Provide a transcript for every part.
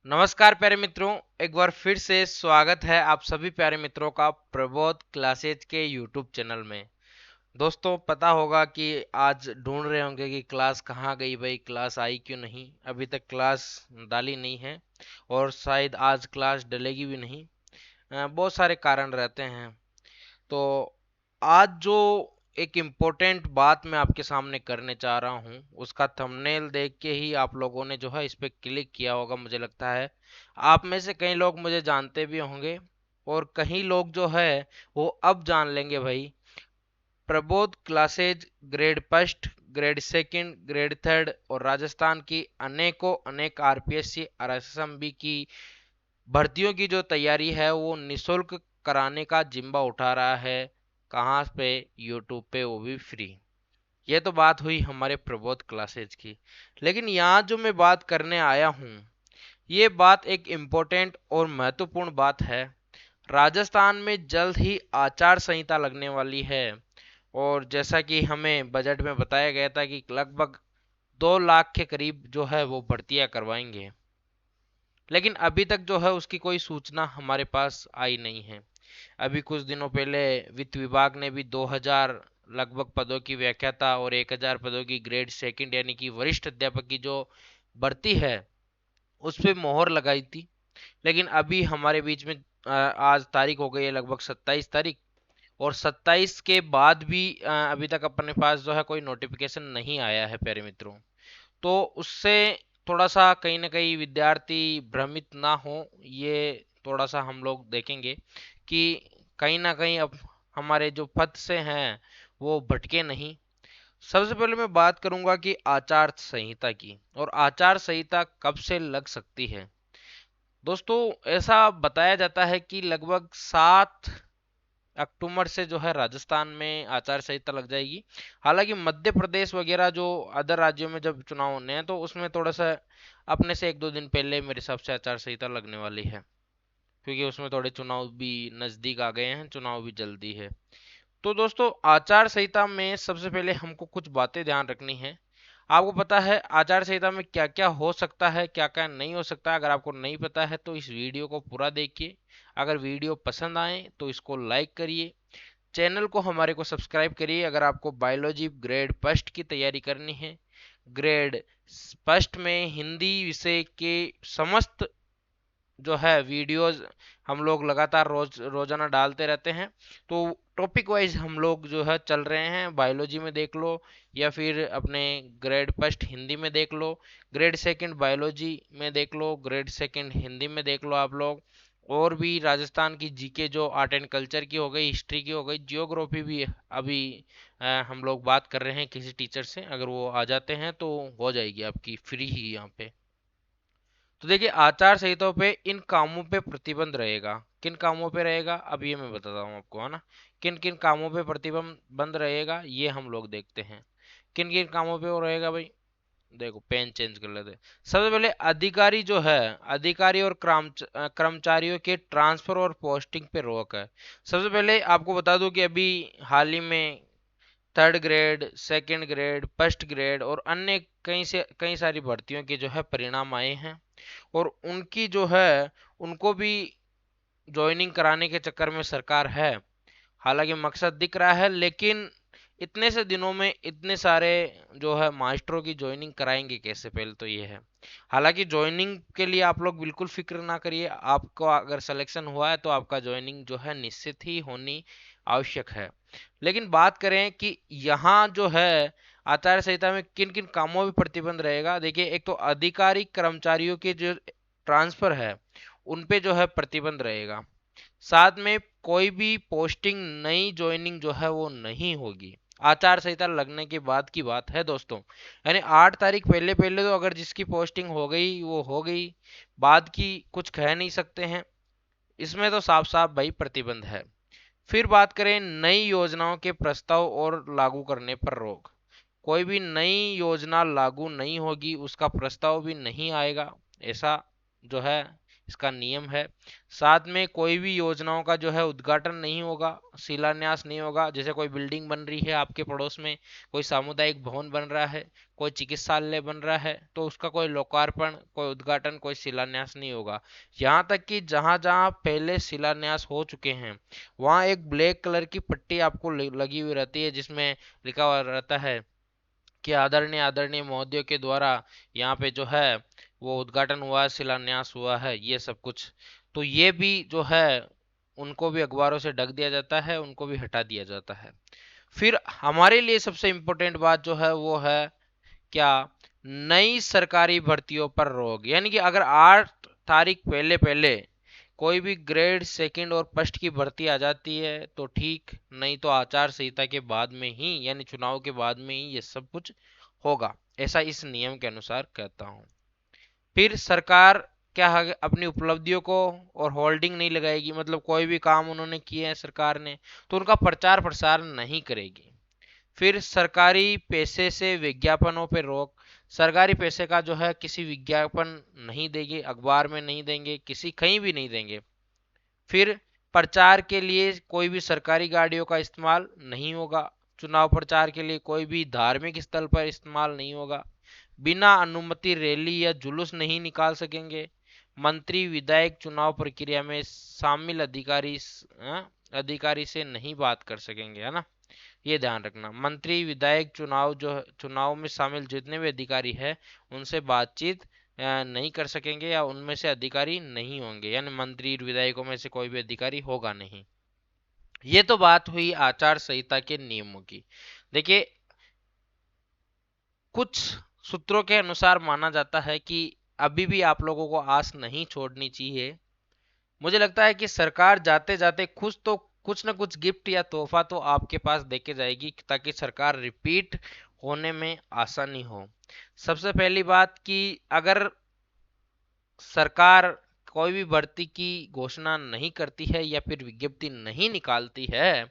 नमस्कार प्यारे मित्रों, एक बार फिर से स्वागत है आप सभी प्यारे मित्रों का प्रबोध क्लासेज के यूट्यूब चैनल में। दोस्तों, पता होगा कि आज ढूंढ रहे होंगे कि क्लास कहाँ गई भाई, क्लास आई क्यों नहीं। अभी तक क्लास डाली नहीं है और शायद आज क्लास डलेगी भी नहीं। बहुत सारे कारण रहते हैं। तो आज जो एक इम्पोर्टेंट बात मैं आपके सामने करने चाह रहा हूँ, उसका थंबनेल देख के ही आप लोगों ने जो है इस पे क्लिक किया होगा, मुझे लगता है। आप में से कई लोग मुझे जानते भी होंगे और कई लोग जो है वो अब जान लेंगे भाई। Prabodh classes grade first, grade second, grade third और राजस्थान की अनेकों अनेक आरपीएससी आरएसएसबी की भर्तियों की जो तैयारी है वो निशुल्क कराने का जिम्मा उठा रहा है। कहाँ पे? यूट्यूब पे, वो भी फ्री। ये तो बात हुई हमारे प्रबोध क्लासेज की। लेकिन यहाँ जो मैं बात करने आया हूँ, ये बात एक इम्पोर्टेंट और महत्वपूर्ण बात है। राजस्थान में जल्द ही आचार संहिता लगने वाली है और जैसा कि हमें बजट में बताया गया था कि लगभग 2 लाख के करीब जो है वो भर्तियां करवाएंगे। लेकिन अभी तक जो है उसकी कोई सूचना हमारे पास आई नहीं है। अभी कुछ दिनों पहले वित्त विभाग ने भी 2000 लगभग पदों की व्याख्याता और 1000 पदों की ग्रेड सेकंड यानी कि वरिष्ठ अध्यापक की जो भर्ती है उस पे मोहर लगाई थी। लेकिन अभी हमारे बीच में आज तारीख हो गई है लगभग 27 तारीख, और 27 के बाद भी अभी तक अपने पास जो है कोई नोटिफिकेशन नहीं आया है प्यारे मित्रों। तो उससे थोड़ा सा कहीं ना कहीं विद्यार्थी भ्रमित ना हो, ये थोड़ा सा हम लोग देखेंगे कि कहीं ना कहीं अब हमारे जो पद से हैं वो भटके नहीं। सबसे पहले मैं बात करूंगा कि आचार संहिता की, और आचार संहिता कब से लग सकती है। दोस्तों, ऐसा बताया जाता है कि लगभग 7 अक्टूबर से जो है राजस्थान में आचार संहिता लग जाएगी। हालांकि मध्य प्रदेश वगैरह जो अदर राज्यों में जब चुनाव होने हैं तो उसमें थोड़ा सा अपने से 1-2 दिन पहले मेरे हिसाब से आचार संहिता लगने वाली है, क्योंकि उसमें थोड़े चुनाव भी नजदीक आ गए हैं, चुनाव भी जल्दी है। तो दोस्तों, आचार संहिता में सबसे पहले हमको कुछ बातें ध्यान रखनी है। आपको पता है आचार संहिता में क्या क्या हो सकता है, क्या क्या नहीं हो सकता। अगर आपको नहीं पता है तो इस वीडियो को पूरा देखिए। अगर वीडियो पसंद आए तो इसको लाइक करिए, चैनल को हमारे को सब्सक्राइब करिए। अगर आपको बायोलॉजी ग्रेड फर्स्ट की तैयारी करनी है, ग्रेड फर्स्ट में हिंदी विषय के समस्त जो है वीडियोस हम लोग लगातार रोजाना डालते रहते हैं। तो टॉपिक वाइज हम लोग जो है चल रहे हैं। बायोलॉजी में देख लो या फिर अपने ग्रेड फर्स्ट हिंदी में देख लो, ग्रेड सेकंड बायोलॉजी में देख लो, ग्रेड सेकंड हिंदी में देख लो आप लोग। और भी राजस्थान की जीके जो आर्ट एंड कल्चर की हो गई, हिस्ट्री की हो गई, जियोग्राफी भी अभी हम लोग बात कर रहे हैं किसी टीचर से। अगर वो आ जाते हैं तो हो जाएगी आपकी फ्री ही यहाँ पे। तो देखिए, आचार संहिता पे इन कामों पे प्रतिबंध रहेगा। किन कामों पे रहेगा अब ये मैं बताता हूँ आपको, है ना। किन किन कामों पे प्रतिबंध रहेगा ये हम लोग देखते हैं। किन किन कामों पे वो रहेगा भाई, देखो पेन चेंज कर लेते हैं। सबसे पहले अधिकारी जो है, अधिकारी और कर्मचारियों के ट्रांसफर और पोस्टिंग पे रोक है। सबसे पहले आपको बता दूं कि अभी हाल ही में third grade, second grade, first grade और अन्य कई सारी भर्तियों के जो है परिणाम आए हैं, और उनकी जो है उनको भी ज्वाइनिंग कराने के चक्कर में सरकार है। हालांकि मकसद दिख रहा है, लेकिन इतने से दिनों में इतने सारे जो है मास्टरों की ज्वाइनिंग कराएंगे कैसे, पहले तो ये है। हालांकि ज्वाइनिंग के लिए आप लोग बिल्कुल फिक्र ना करिए, आपको अगर सिलेक्शन हुआ है तो आपका ज्वाइनिंग जो है निश्चित ही होनी आवश्यक है। लेकिन बात करें कि यहाँ जो है आचार संहिता में किन किन कामों में प्रतिबंध रहेगा। देखिए, एक तो अधिकारी कर्मचारियों के जो ट्रांसफर है उन पे जो है प्रतिबंध रहेगा। साथ में कोई भी पोस्टिंग, नई ज्वाइनिंग जो है वो नहीं होगी। आचार संहिता लगने के बाद की बात है दोस्तों। यानी 8 तारीख पहले पहले तो अगर जिसकी पोस्टिंग हो गई वो हो गई, बाद की कुछ कह नहीं सकते हैं। इसमें तो साफ साफ भाई प्रतिबंध है। फिर बात करें नई योजनाओं के प्रस्ताव और लागू करने पर रोक। कोई भी नई योजना लागू नहीं होगी, उसका प्रस्ताव भी नहीं आएगा, ऐसा जो है इसका नियम है। साथ में कोई भी योजनाओं का जो है उद्घाटन नहीं होगा, शिलान्यास नहीं होगा। जैसे कोई बिल्डिंग बन रही है आपके पड़ोस में, कोई सामुदायिक भवन बन रहा है, कोई चिकित्सालय बन रहा है, तो उसका कोई लोकार्पण, कोई उद्घाटन, कोई शिलान्यास नहीं होगा। यहाँ तक कि जहाँ जहाँ पहले शिलान्यास हो चुके हैं वहाँ एक ब्लैक कलर की पट्टी आपको लगी हुई रहती है, जिसमें लिखा हुआ रहता है कि आदरणीय आदरणीय महोदय के द्वारा यहाँ पे जो है वो उद्घाटन हुआ है, शिलान्यास हुआ है, ये सब कुछ। तो ये भी जो है उनको भी अखबारों से ढक दिया जाता है, उनको भी हटा दिया जाता है। फिर हमारे लिए सबसे इम्पोर्टेंट बात जो है वो है क्या, नई सरकारी भर्तियों पर रोक। यानी कि अगर 8 तारीख पहले पहले कोई भी ग्रेड सेकंड और फर्स्ट की भर्ती आ जाती है तो ठीक, नहीं तो आचार संहिता के बाद में ही, यानी चुनाव के बाद में ही ये सब कुछ होगा, ऐसा इस नियम के अनुसार कहता हूं। फिर सरकार क्या है, अपनी उपलब्धियों को और होल्डिंग नहीं लगाएगी, मतलब कोई भी काम उन्होंने किए हैं सरकार ने तो उनका प्रचार प्रसार नहीं करेगी। फिर सरकारी पैसे से विज्ञापनों पर रोक। सरकारी पैसे का जो है किसी विज्ञापन नहीं देंगे, अखबार में नहीं देंगे, किसी कहीं भी नहीं देंगे। फिर प्रचार के लिए कोई भी सरकारी गाड़ियों का इस्तेमाल नहीं होगा। चुनाव प्रचार के लिए कोई भी धार्मिक स्थल पर इस्तेमाल नहीं होगा। बिना अनुमति रैली या जुलूस नहीं निकाल सकेंगे। मंत्री विधायक चुनाव प्रक्रिया में शामिल अधिकारी से नहीं बात कर सकेंगे, है ना। ये ध्यान रखना, मंत्री विधायक चुनाव में शामिल जितने भी अधिकारी हैं उनसे बातचीत नहीं कर सकेंगे, या उनमें से अधिकारी नहीं होंगे, यानी मंत्री विधायकों में से कोई भी अधिकारी होगा नहीं। ये तो बात हुई आचार संहिता के नियमों की। देखिए, कुछ सूत्रों के अनुसार माना जाता है कि अभी भी आप लोगों को आस नहीं छोड़नी चाहिए। मुझे लगता है कि सरकार जाते जाते कुछ न कुछ गिफ्ट या तोहफा तो आपके पास देके जाएगी, ताकि सरकार रिपीट होने में आसानी हो। सबसे पहली बात कि अगर सरकार कोई भी भर्ती की घोषणा नहीं करती है या फिर विज्ञप्ति नहीं निकालती है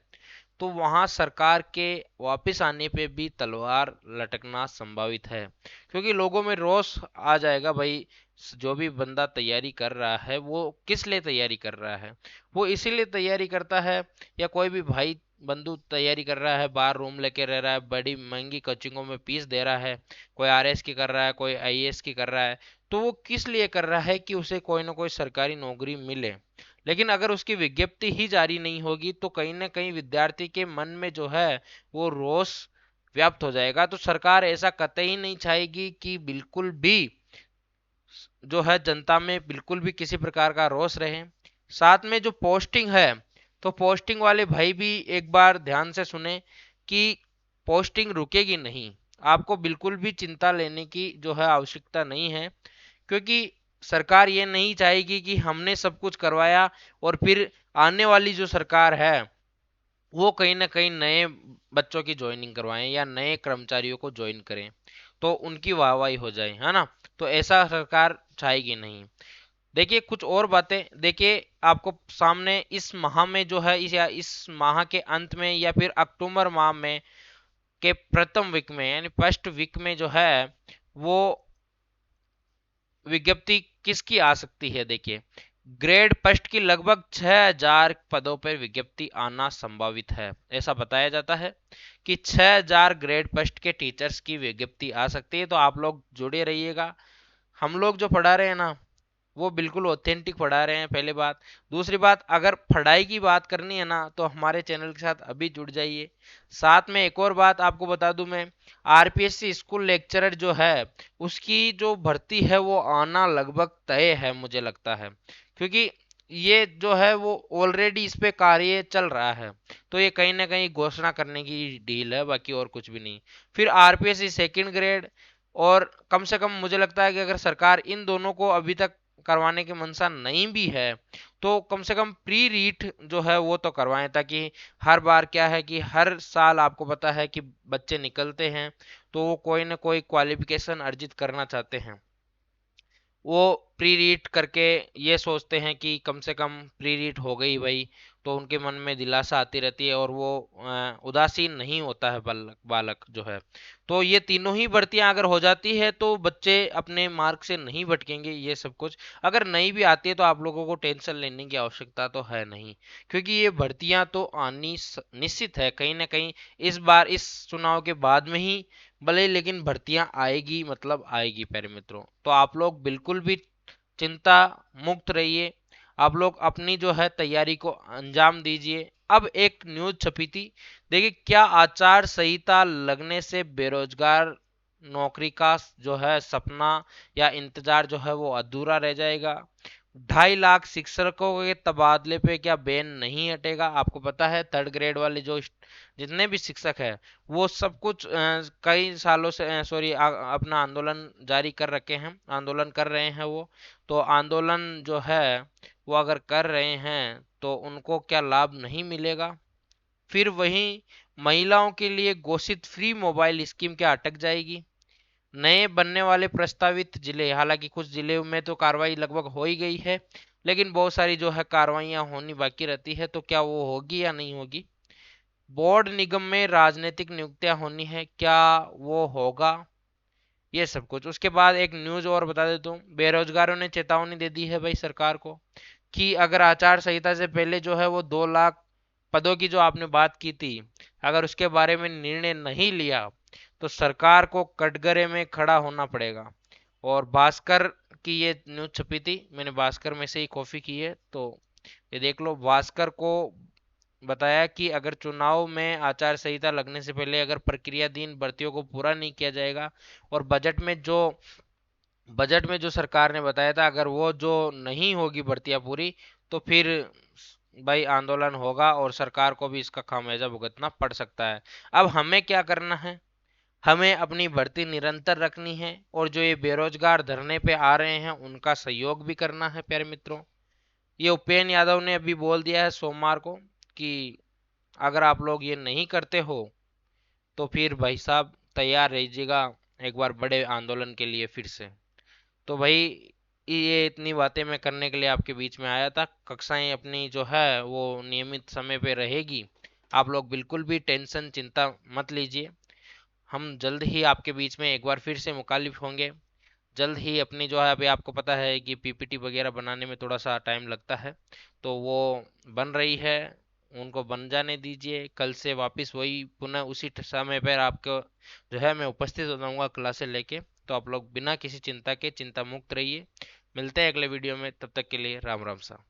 तो वहां सरकार के वापस आने पे भी तलवार लटकना संभावित है, क्योंकि लोगों में रोष आ जाएगा भाई, जो भी बंदा तैयारी कर रहा है वो किस लिए तैयारी कर रहा है। वो इसीलिए तैयारी करता है, या कोई भी भाई बंधु तैयारी कर रहा है, बाहर रूम लेके रह रहा है, बड़ी महंगी कोचिंगों में फीस दे रहा है, कोई आरएस की कर रहा है, कोई आईएएस की कर रहा है, तो वो किस लिए कर रहा है कि उसे कोई ना कोई सरकारी नौकरी मिले। लेकिन अगर उसकी विज्ञप्ति ही जारी नहीं होगी तो कहीं ना कहीं विद्यार्थी के मन में जो है वो रोष व्याप्त हो जाएगा। तो सरकार ऐसा कतई नहीं चाहेगी कि बिल्कुल भी जो है जनता में बिल्कुल भी किसी प्रकार का रोष रहे। साथ में जो पोस्टिंग है, तो पोस्टिंग वाले भाई भी एक बार ध्यान से सुने कि पोस्टिंग रुकेगी नहीं। आपको बिल्कुल भी चिंता लेने की जो है आवश्यकता नहीं है, क्योंकि सरकार ये नहीं चाहेगी कि हमने सब कुछ करवाया और फिर आने वाली जो सरकार है वो कहीं ना कहीं नए बच्चों की ज्वाइनिंग करवाएं या नए कर्मचारियों को ज्वाइन करें तो उनकी वाहवाही हो जाए, है ना। तो ऐसा सरकार चाहेगी नहीं। देखिए कुछ और बातें, देखिए आपको सामने इस माह में जो है इस माह के अंत में या फिर अक्टूबर माह में के प्रथम वीक में, यानी फर्स्ट वीक में जो है वो विज्ञप्ति किसकी आ सकती है। देखिए, ग्रेड फर्स्ट की लगभग 6000 पदों पर विज्ञप्ति आना संभावित है। ऐसा बताया जाता है कि 6000 ग्रेड फर्स्ट के टीचर्स की विज्ञप्ति आ सकती है। तो आप लोग जुड़े रहिएगा, हम लोग जो पढ़ा रहे हैं ना वो बिल्कुल ऑथेंटिक पढ़ा रहे हैं, पहले बात। दूसरी बात, अगर पढ़ाई की बात करनी है ना तो हमारे चैनल के साथ अभी जुड़ जाइए। साथ में एक और बात आपको बता दूं, मैं आरपीएससी स्कूल लेक्चरर जो है उसकी जो भर्ती है वो आना लगभग तय है मुझे लगता है, क्योंकि ये जो है वो ऑलरेडी इस पे कार्य चल रहा है। तो ये कहीं ना कहीं घोषणा करने की डील है, बाकी और कुछ भी नहीं। फिर आरपीएससी सेकंड ग्रेड, और कम से कम मुझे लगता है कि अगर सरकार इन दोनों को अभी तक करवाने की मंशा नहीं भी है तो कम से कम प्री रीट जो है वो तो करवाएं, ताकि हर बार क्या है कि हर साल आपको पता है कि बच्चे निकलते हैं तो वो कोई ना कोई क्वालिफिकेशन अर्जित करना चाहते हैं, वो प्री रीट करके ये सोचते हैं कि कम से कम प्री रीट हो गई भाई, तो उनके मन में दिलासा आती रहती है और वो उदासीन नहीं होता है बालक बालक जो है। तो ये तीनों ही भर्तियां अगर हो जाती है तो बच्चे अपने मार्ग से नहीं भटकेंगे। ये सब कुछ अगर नहीं भी आती है तो आप लोगों को टेंशन लेने की आवश्यकता तो है नहीं, क्योंकि ये भर्तियां तो आनी निश्चित है कहीं ना कहीं। इस बार इस चुनाव के बाद में ही भले, लेकिन भर्तियां आएगी, मतलब आएगी प्यारे मित्रों। तो आप लोग बिल्कुल भी चिंता मुक्त रहिए, आप लोग अपनी जो है तैयारी को अंजाम दीजिए। अब एक न्यूज छपी थी, देखिए, क्या आचार संहिता लगने से बेरोजगार नौकरी का जो है सपना या इंतजार जो है वो अधूरा रह जाएगा? 2.5 लाख शिक्षकों के तबादले पे क्या बैन नहीं हटेगा? आपको पता है थर्ड ग्रेड वाले जो जितने भी शिक्षक हैं वो सब कुछ कई सालों से सॉरी अपना आंदोलन जारी कर रखे हैं, आंदोलन कर रहे हैं वो। तो आंदोलन जो है वो अगर कर रहे हैं तो उनको क्या लाभ नहीं मिलेगा? फिर वहीं महिलाओं के लिए घोषित फ्री मोबाइल स्कीम क्या अटक जाएगी? नए बनने वाले प्रस्तावित जिले, हालांकि कुछ जिले में तो कार्रवाई लगभग हो ही गई है, लेकिन बहुत सारी जो है कार्रवाइयां होनी बाकी रहती है, तो क्या वो होगी या नहीं होगी? बोर्ड निगम में राजनीतिक नियुक्तियां होनी है, क्या वो होगा? ये सब कुछ। उसके बाद एक न्यूज और बता देता हूँ, बेरोजगारों ने चेतावनी दे दी है भाई सरकार को कि अगर आचार संहिता से पहले जो है वो 2 लाख पदों की जो आपने बात की थी, अगर उसके बारे में निर्णय नहीं लिया तो सरकार को कटघरे में खड़ा होना पड़ेगा। और भास्कर की ये न्यूज छपी थी, मैंने भास्कर में से ही कॉपी की है, तो ये देख लो। भास्कर को बताया कि अगर चुनाव में आचार संहिता लगने से पहले अगर प्रक्रियाधीन भर्तियों को पूरा नहीं किया जाएगा और बजट में जो सरकार ने बताया था अगर वो जो नहीं होगी भर्तियां पूरी, तो फिर भाई आंदोलन होगा और सरकार को भी इसका खामियाजा भुगतना पड़ सकता है। अब हमें क्या करना है? हमें अपनी भर्ती निरंतर रखनी है और जो ये बेरोजगार धरने पे आ रहे हैं उनका सहयोग भी करना है प्यारे मित्रों। ये उपेंद्र यादव ने अभी बोल दिया है सोमवार को कि अगर आप लोग ये नहीं करते हो तो फिर भाई साहब तैयार रहिएगा एक बार बड़े आंदोलन के लिए फिर से। तो भाई ये इतनी बातें मैं करने के लिए आपके बीच में आया था। कक्षाएं अपनी जो है वो नियमित समय पे रहेगी, आप लोग बिल्कुल भी टेंशन चिंता मत लीजिए। हम जल्द ही आपके बीच में एक बार फिर से मुखालिफ होंगे। जल्द ही अपनी जो है, अभी आपको पता है कि पीपीटी वगैरह बनाने में थोड़ा सा टाइम लगता है, तो वो बन रही है, उनको बन जाने दीजिए। कल से वापस वही पुनः उसी समय पर आपको जो है मैं उपस्थित हो जाऊंगा क्लासेस लेके। तो आप लोग बिना किसी चिंता के चिंता मुक्त रहिए। मिलते हैं अगले वीडियो में, तब तक के लिए राम राम सा।